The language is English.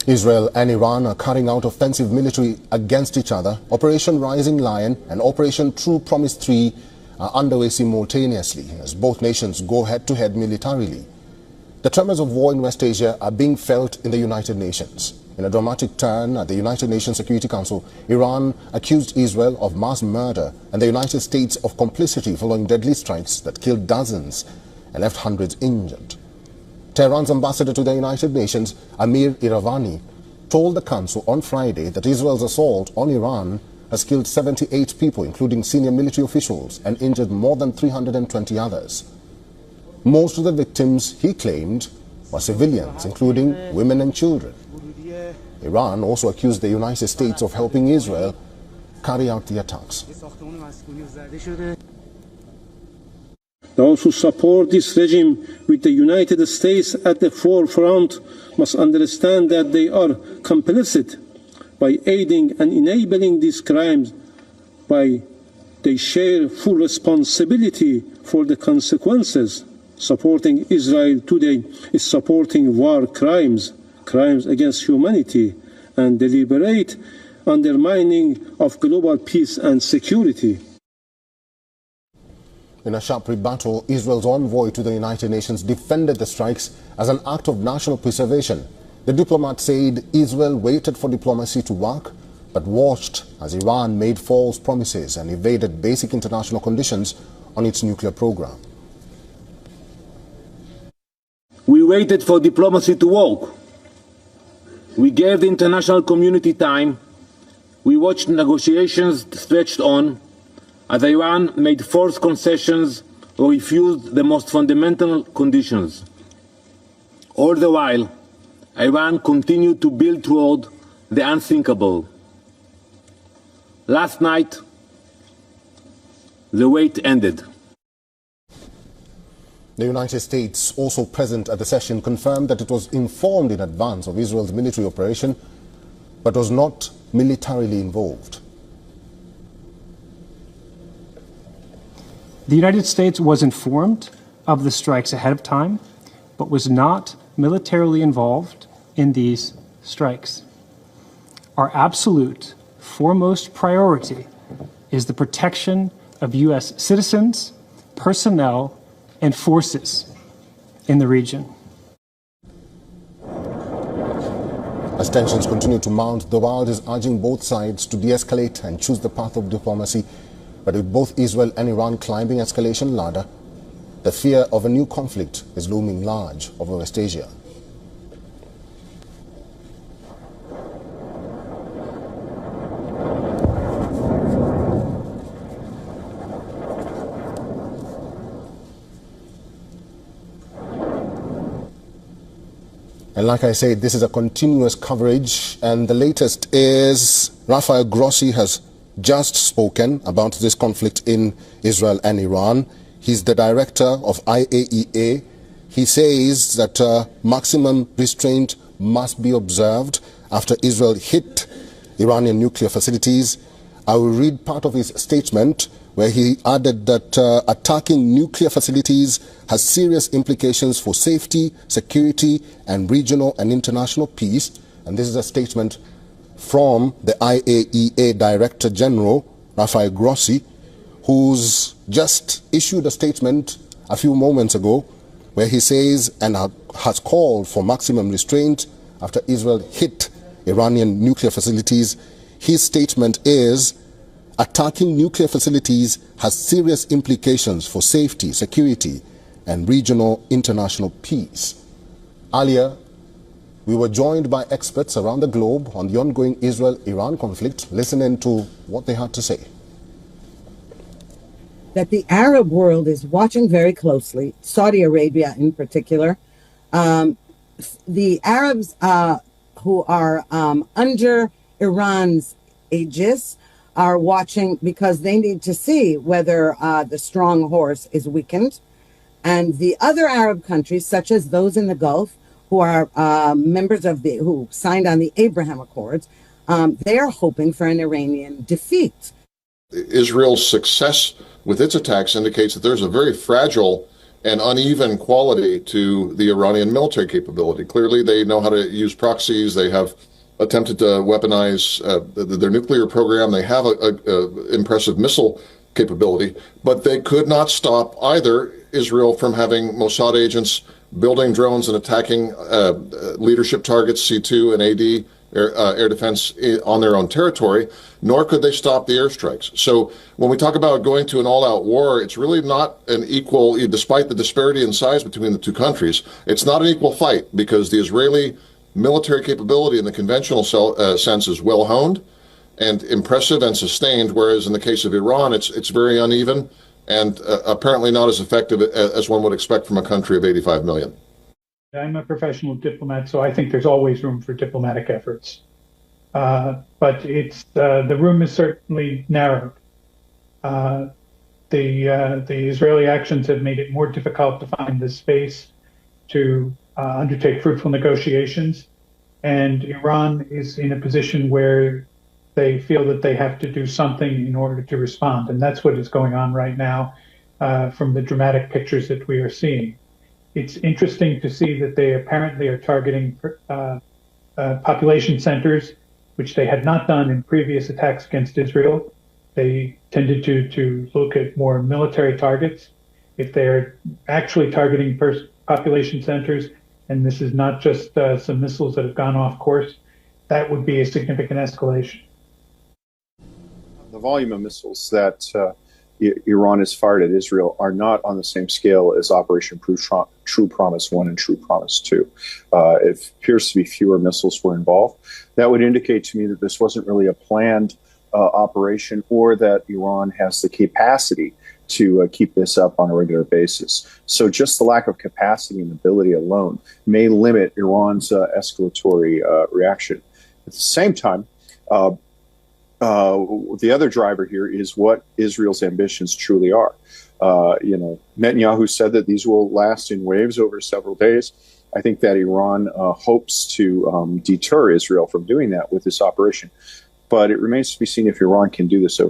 Israel and Iran are carrying out offensive military against each other. Operation Rising Lion and Operation True Promise 3 are underway simultaneously as both nations go head-to-head militarily. The tremors of war in West Asia are being felt in the United Nations. In a dramatic turn at the United Nations Security Council, Iran accused Israel of mass murder and the United States of complicity following deadly strikes that killed dozens and left hundreds injured. Tehran's ambassador to the United Nations, Amir Iravani, told the Council on Friday that Israel's assault on Iran has killed 78 people, including senior military officials, and injured more than 320 others. Most of the victims, he claimed, were civilians, including women and children. Iran also accused the United States of helping Israel carry out the attacks. Those who support this regime with the United States at the forefront must understand that they are complicit by aiding and enabling these crimes, they share full responsibility for the consequences. Supporting Israel today is supporting war crimes, crimes against humanity, and deliberate undermining of global peace and security. In a sharp rebuttal, Israel's envoy to the United Nations defended the strikes as an act of national preservation. The diplomat said Israel waited for diplomacy to work, but watched as Iran made false promises and evaded basic international conditions on its nuclear program. We waited for diplomacy to work. We gave the international community time. We watched negotiations stretched on, as Iran made forced concessions or refused the most fundamental conditions. All the while, Iran continued to build toward the unthinkable. Last night, the wait ended. The United States, also present at the session, confirmed that it was informed in advance of Israel's military operation, but was not militarily involved. The United States was informed of the strikes ahead of time, but was not militarily involved in these strikes. Our absolute foremost priority is the protection of U.S. citizens, personnel, and forces in the region. As tensions continue to mount, the world is urging both sides to de-escalate and choose the path of diplomacy. But with both Israel and Iran climbing escalation ladder, the fear of a new conflict is looming large over West Asia. And like I said, this is a continuous coverage, and the latest is Rafael Grossi has just spoken about this conflict in Israel and Iran. He's the director of IAEA. He says that maximum restraint must be observed after Israel hit Iranian nuclear facilities. I will read part of his statement where he added that attacking nuclear facilities has serious implications for safety, security, and regional and international peace. And this is a statement from the IAEA Director General, Rafael Grossi, who's just issued a statement a few moments ago where he says and has called for maximum restraint after Israel hit Iranian nuclear facilities. His statement is, attacking nuclear facilities has serious implications for safety, security, and regional international peace. Earlier, we were joined by experts around the globe on the ongoing Israel-Iran conflict, listening to what they had to say. That the Arab world is watching very closely, Saudi Arabia in particular. The Arabs who are under Iran's aegis are watching because they need to see whether the strong horse is weakened. And the other Arab countries, such as those in the Gulf, who are members of who signed on the Abraham Accords, they are hoping for an Iranian defeat. Israel's success with its attacks indicates that there's a very fragile and uneven quality to the Iranian military capability. Clearly, they know how to use proxies. They have attempted to weaponize their nuclear program. They have a impressive missile capability, but they could not stop either Israel from having Mossad agents building drones and attacking leadership targets, C2 and AD, air defense, on their own territory, nor could they stop the airstrikes. So when we talk about going to an all-out war, it's really not an equal, despite the disparity in size between the two countries, it's not an equal fight, because the Israeli military capability in the conventional sense is well honed and impressive and sustained, whereas in the case of Iran, it's very uneven and apparently not as effective as one would expect from a country of 85 million. I'm a professional diplomat, so I think there's always room for diplomatic efforts. But it's the room is certainly narrowed. The Israeli actions have made it more difficult to find the space to undertake fruitful negotiations, and Iran is in a position where they feel that they have to do something in order to respond, and that's what is going on right now from the dramatic pictures that we are seeing. It's interesting to see that they apparently are targeting population centers, which they had not done in previous attacks against Israel. They tended to look at more military targets. If they're actually targeting population centers, and this is not just some missiles that have gone off course, that would be a significant escalation. The volume of missiles that Iran has fired at Israel are not on the same scale as Operation True Promise 1 and True Promise 2. It appears to be fewer missiles were involved. That would indicate to me that this wasn't really a planned operation, or that Iran has the capacity to keep this up on a regular basis. So just the lack of capacity and ability alone may limit Iran's escalatory reaction. At the same time, the other driver here is what Israel's ambitions truly are. Netanyahu said that these will last in waves over several days. I think that Iran hopes to deter Israel from doing that with this operation. But it remains to be seen if Iran can do this over